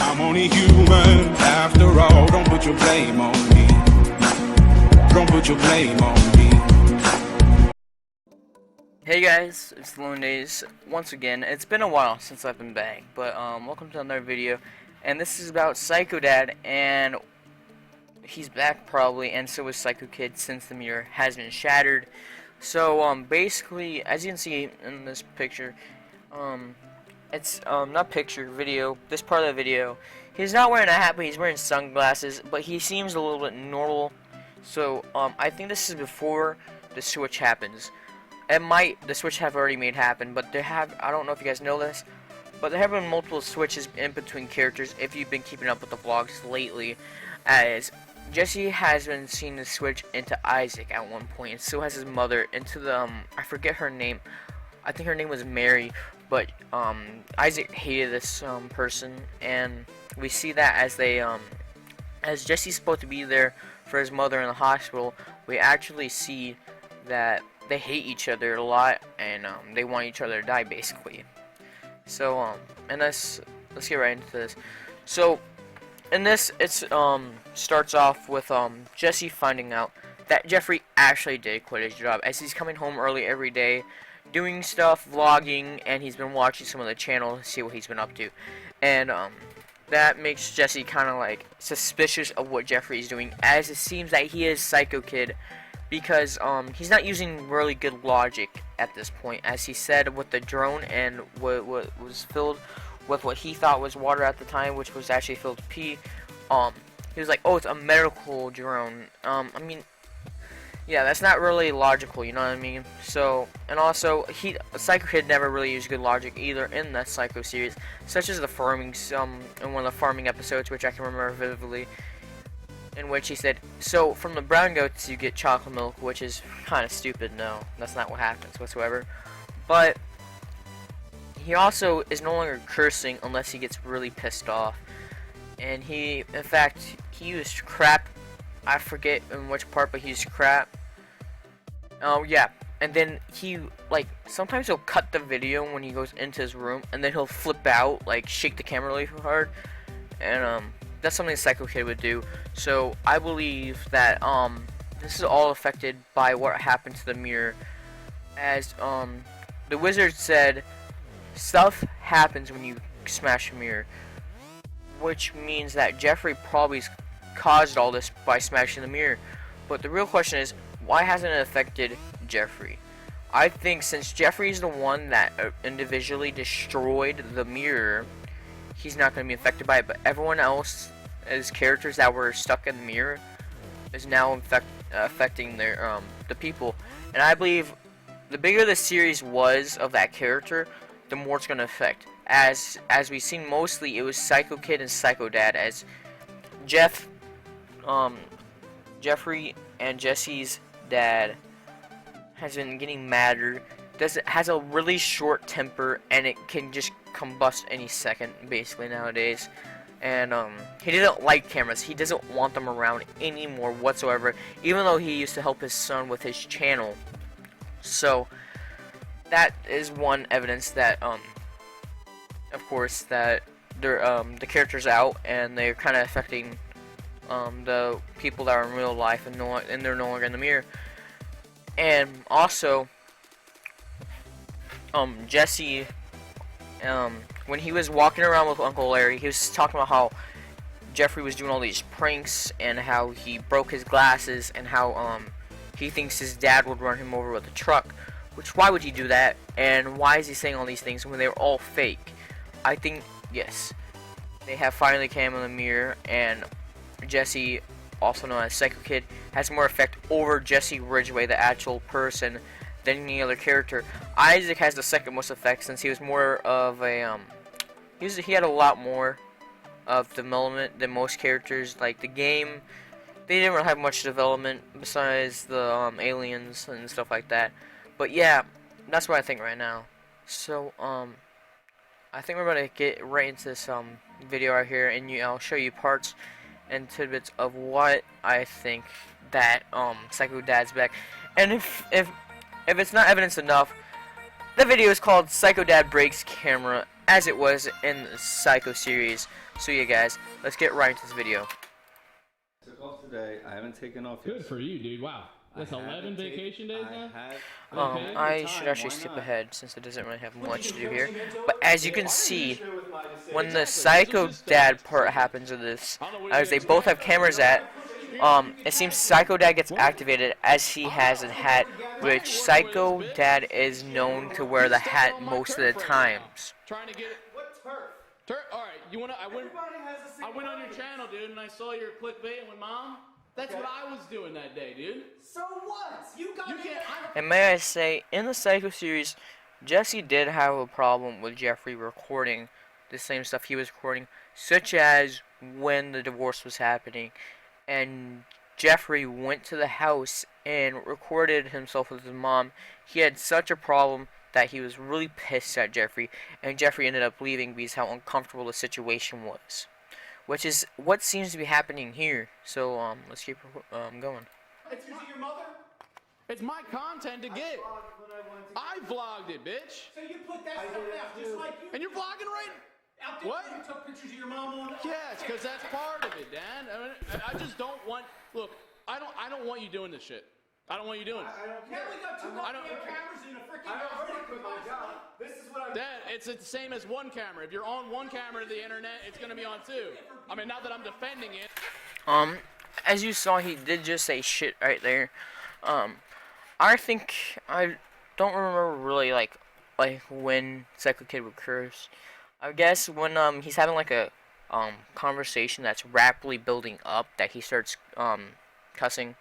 I'm only human after all. Don't put your blame on me. Don't put your blame on me. Hey guys, it's Lone Days. Once again, it's been a while since I've been back, but welcome to another video. And this is about Psycho Dad, and he's back probably, and so is Psycho Kid since the mirror has been shattered. So basically, as you can see in this picture, it's not picture, video. This part of the video, he's not wearing a hat, but he's wearing sunglasses. But he seems a little bit normal. So I think this is before the switch happens. The switch have already made happen, but I don't know if you guys know this, but there have been multiple switches in between characters if you've been keeping up with the vlogs lately, as Jesse has been seen to switch into Isaac at one point, and so has his mother into the, I forget her name, I think her name was Mary, but, Isaac hated this, person, and we see that as they, as Jesse's supposed to be there for his mother in the hospital, we actually see that they hate each other a lot, and they want each other to die, basically. So and let's get right into this. So in this, it's starts off with Jesse finding out that Jeffrey actually did quit his job, as he's coming home early every day, doing stuff, vlogging, and he's been watching some of the channel to see what he's been up to, and that makes Jesse kind of like suspicious of what Jeffrey's doing, as it seems that he is Psycho Kid, because he's not using really good logic at this point, as he said with the drone and what was filled with what he thought was water at the time, which was actually filled with pee. He was like, oh, it's a medical drone. I mean, yeah, that's not really logical, you know what I mean? So, and also, Psycho Kid never really used good logic either in the Psycho series, such as the farming, in one of the farming episodes, which I can remember vividly, in which he said, so from the brown goats you get chocolate milk, which is kind of stupid. No, that's not what happens whatsoever. But he also is no longer cursing unless he gets really pissed off. And in fact, he used crap. I forget in which part, but he used crap. Oh yeah, and then he, like, sometimes he'll cut the video when he goes into his room, and then he'll flip out, like, shake the camera really hard, and that's something Psycho Kid would do. So I believe that this is all affected by what happened to the mirror, as the wizard said, stuff happens when you smash a mirror, which means that Jeffrey probably caused all this by smashing the mirror. But the real question is, why hasn't it affected Jeffrey? I think since Jeffrey's the one that individually destroyed the mirror, he's not going to be affected by it, but everyone else, as characters that were stuck in the mirror, is now affecting their the people. And I believe the bigger the series was of that character, the more it's going to affect. As we've seen, mostly it was Psycho Kid and Psycho Dad, as Jeffrey and Jesse's dad has been getting madder, has a really short temper, and it can just combust any second, basically, nowadays. And he doesn't like cameras. He doesn't want them around anymore whatsoever, even though he used to help his son with his channel. So that is one evidence that of course, that they're the character's out, and they're kind of affecting the people that are in real life, and they're no longer in the mirror. And also, Jesse, when he was walking around with Uncle Larry, he was talking about how Jeffrey was doing all these pranks, and how he broke his glasses, and how he thinks his dad would run him over with a truck. Which, why would he do that? And why is he saying all these things when they were all fake? I think, yes, they have finally came in the mirror, and Jesse, also known as Psycho Kid, has more effect over Jesse Ridgway, the actual person, than any other character. Isaac has the second most effect, since he was more of a he had a lot more of development than most characters. Like the game, they didn't really have much development besides the aliens and stuff like that. But yeah, that's what I think right now. So I think we're gonna get right into this video right here, and I'll show you parts and tidbits of what I think that Psycho Dad's back. And if it's not evidence enough, the video is called Psycho Dad Breaks Camera as it was in the Psycho series. So yeah, guys, let's get right into this video. Took off today. I haven't taken off yet. Good for you, dude. Wow. That's 11 vacation days now? I should actually skip ahead since it doesn't really have much to do here. But as you can see, when the Psycho Dad part happens in this, as they both have cameras at, it seems Psycho Dad gets activated as he has a hat, which Psycho Dad is known to wear the hat most of the times. Trying to get it. What turf? Alright, you wanna I went on your channel, dude, and I saw your clickbait with mom. That's what I was doing that day, dude. So what? You can't. And may I say, in the Psycho series, Jesse did have a problem with Jeffrey recording the same stuff he was recording, such as when the divorce was happening, and Jeffrey went to the house and recorded himself with his mom. He had such a problem that he was really pissed at Jeffrey, and Jeffrey ended up leaving because how uncomfortable the situation was. Which is what seems to be happening here. So, let's keep going. It's your mother? It's my content to get. I vlogged it, bitch. So you put that stuff out just like you. And you're vlogging right Out there what? You took pictures of your mom on it? Yes, because that's part of it, Dan. I mean, I just don't want. Look, I don't want you doing this shit. I don't want you doing it. Now we got two goddamn cameras in a freaking Dad, it's the same as one camera. If you're on one camera of the internet, it's gonna be on two. I mean, not that I'm defending it. As you saw, he did just say shit right there. I think I don't remember really like when Psycho Kid would curse. I guess when he's having like a conversation that's rapidly building up that he starts cussing,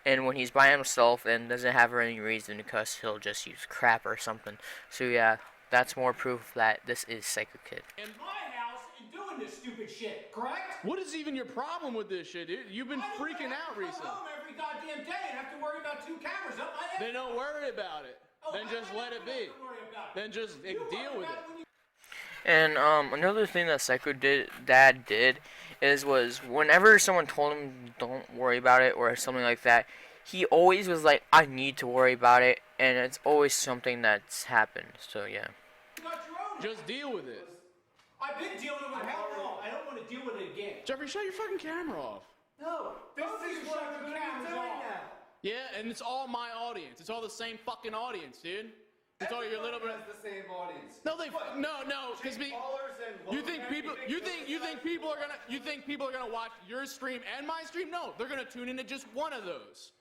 and when he's by himself and doesn't have any reason to cuss, he'll just use crap or something. So yeah, that's more proof that this is Psycho Kid. In my house and doing this stupid shit, correct? What is even your problem with this shit, dude? You've been freaking out recently. I come home every goddamn day and have to worry about two cameras up my head. Then don't worry about it. Then just let it be. Then just deal with it. And another thing that Psycho Dad did was whenever someone told him don't worry about it or something like that, he always was like, I need to worry about it, and it's always something that's happened. So yeah. Just deal with it. I've been dealing with it how long? I don't want to deal with it again. Jeffrey, shut your fucking camera off. No, this is what I'm doing now. Yeah, and it's all my audience. It's all the same fucking audience, dude. It's all your little bit. the same audience. No, because you think people are gonna watch your stream and my stream? No, they're gonna tune into just one of those,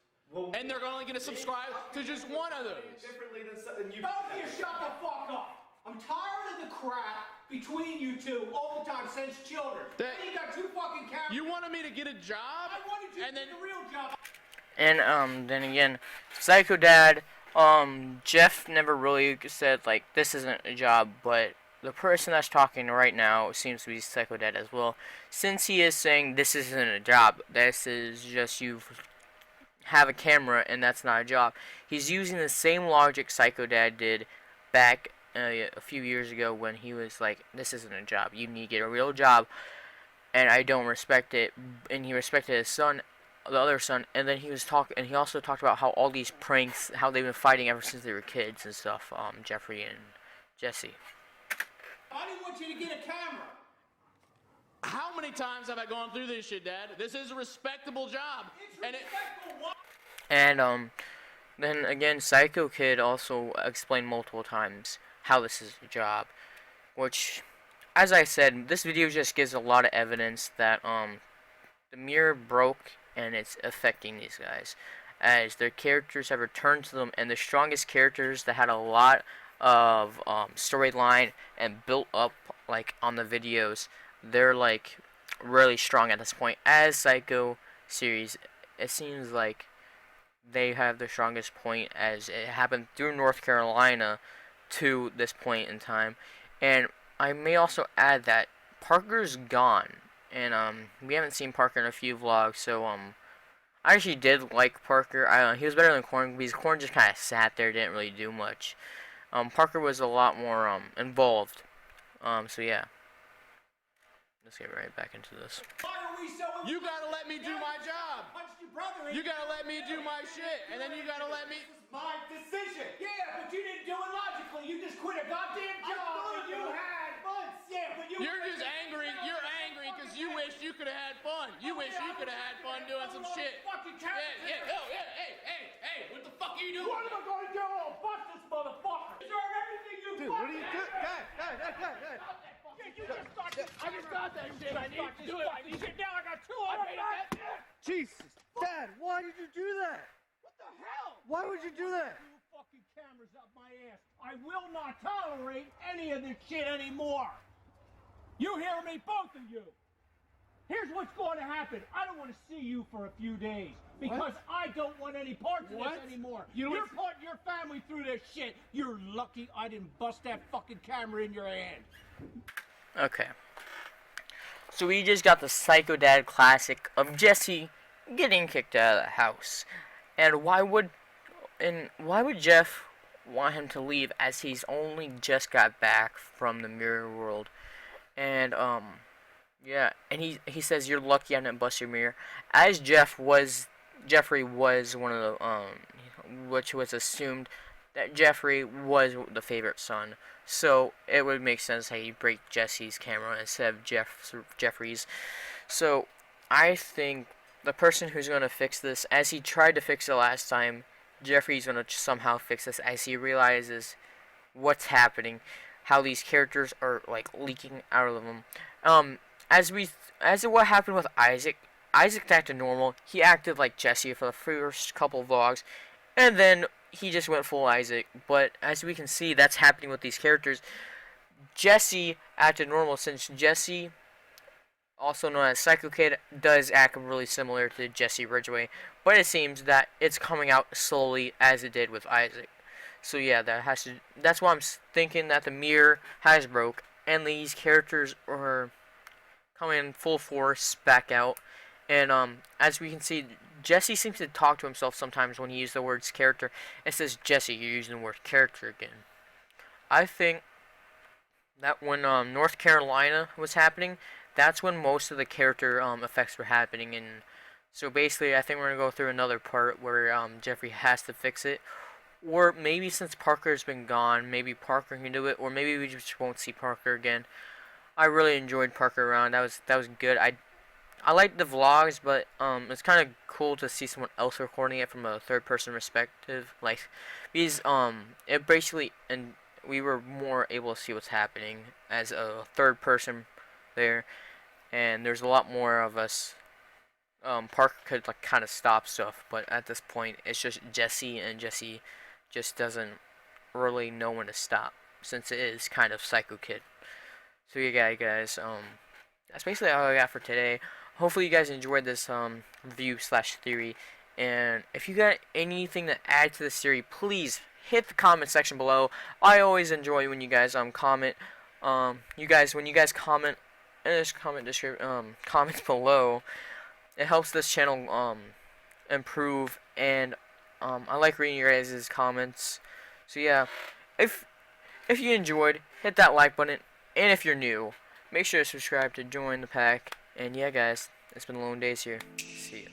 and they're only gonna subscribe to just one of those. Differently than you. Both of you shut the fuck up. I'm tired of the crap between you two all the time since children. You got two fucking cameras. You wanted me to get a job, I wanted you to get a real job. And then again, Psycho Dad, Jeff never really said like this isn't a job, but the person that's talking right now seems to be Psycho Dad as well, since he is saying this isn't a job, this is just you have a camera and that's not a job. He's using the same logic Psycho Dad did back a few years ago when he was like, this isn't a job, you need to get a real job, and I don't respect it, and he respected his son, the other son, and then he also talked about how all these pranks, how they've been fighting ever since they were kids and stuff, Jeffrey and Jesse. I didn't want you to get a camera. How many times have I gone through this shit, Dad? This is a respectable job. And then again, Psycho Kid also explained multiple times how this is a job, which, as I said, this video just gives a lot of evidence that the mirror broke and it's affecting these guys, as their characters have returned to them, and the strongest characters that had a lot of storyline and built up like on the videos, they're like really strong at this point. As Psycho series, it seems like they have the strongest point as it happened through North Carolina to this point in time. And I may also add that Parker's gone, and we haven't seen Parker in a few vlogs, so I actually did like Parker. He was better than Corn because Corn just kind of sat there, didn't really do much. Parker was a lot more involved. So yeah. Let's get right back into this. You gotta let me do my job. You gotta let me do my shit, and then you gotta let me. This is my decision. Yeah, but you didn't do it logically. You just quit a goddamn job that you had. You're just angry. You're angry because you wish you could have had fun. You wish you could have had fun doing some shit. Hey, what the fuck are you doing? What am I going to do? I'll bust this motherfucker. Deserve everything you Dude, what are you doing? Guys. You just started. I just got that shit. I need to do it. Now I got two of them. Jesus. Dad, why did you do that? What the hell? Why would you do that? Two fucking cameras up my ass. I will not tolerate any of this shit anymore. You hear me, both of you? Here's what's going to happen. I don't want to see you for a few days because I don't want any parts of this anymore. You're putting your family through this shit. You're lucky I didn't bust that fucking camera in your hand. Okay. So we just got the Psycho Dad classic of Jesse getting kicked out of the house. And why would Jeff want him to leave as he's only just got back from the mirror world? And yeah, and he says you're lucky I didn't bust your mirror. As Jeffrey was one of the which was assumed that Jeffrey was the favorite son. So it would make sense that he'd break Jesse's camera instead of Jeffrey's. So I think the person who's going to fix this, as he tried to fix it last time, Jeffrey's going to somehow fix this as he realizes what's happening, how these characters are like leaking out of them. As what happened with Isaac acted normal. He acted like Jesse for the first couple vlogs, and then he just went full Isaac. But as we can see, that's happening with these characters. Jesse acted normal since Jesse, also known as Psycho Kid, does act really similar to Jesse Ridgway. But it seems that it's coming out slowly as it did with Isaac. So yeah, that's why I'm thinking that the mirror has broke and these characters are coming full force back out. And as we can see, Jesse seems to talk to himself sometimes when he uses the words character. It says, Jesse, you're using the word character again. I think that when North Carolina was happening, that's when most of the character effects were happening. And so basically, I think we're going to go through another part where Jeffrey has to fix it. Or maybe since Parker's been gone, maybe Parker can do it. Or maybe we just won't see Parker again. I really enjoyed Parker around. That was good. I liked the vlogs, but it's kind of cool to see someone else recording it from a third-person perspective. Like, because it basically, and we were more able to see what's happening as a third person there, and there's a lot more of us. Parker could like kind of stop stuff, but at this point, it's just Jesse, and Jesse just doesn't really know when to stop since it is kind of Psycho Kid. So yeah, guys, that's basically all I got for today. Hopefully you guys enjoyed this review / theory, and if you got anything to add to this theory, please hit the comment section below. I always enjoy when you guys comment. When you guys comment in this comments below, it helps this channel improve, and I like reading your guys' comments. So yeah, if you enjoyed, hit that like button, and if you're new, make sure to subscribe to join the pack. And yeah, guys, it's been Lone Days here. See ya.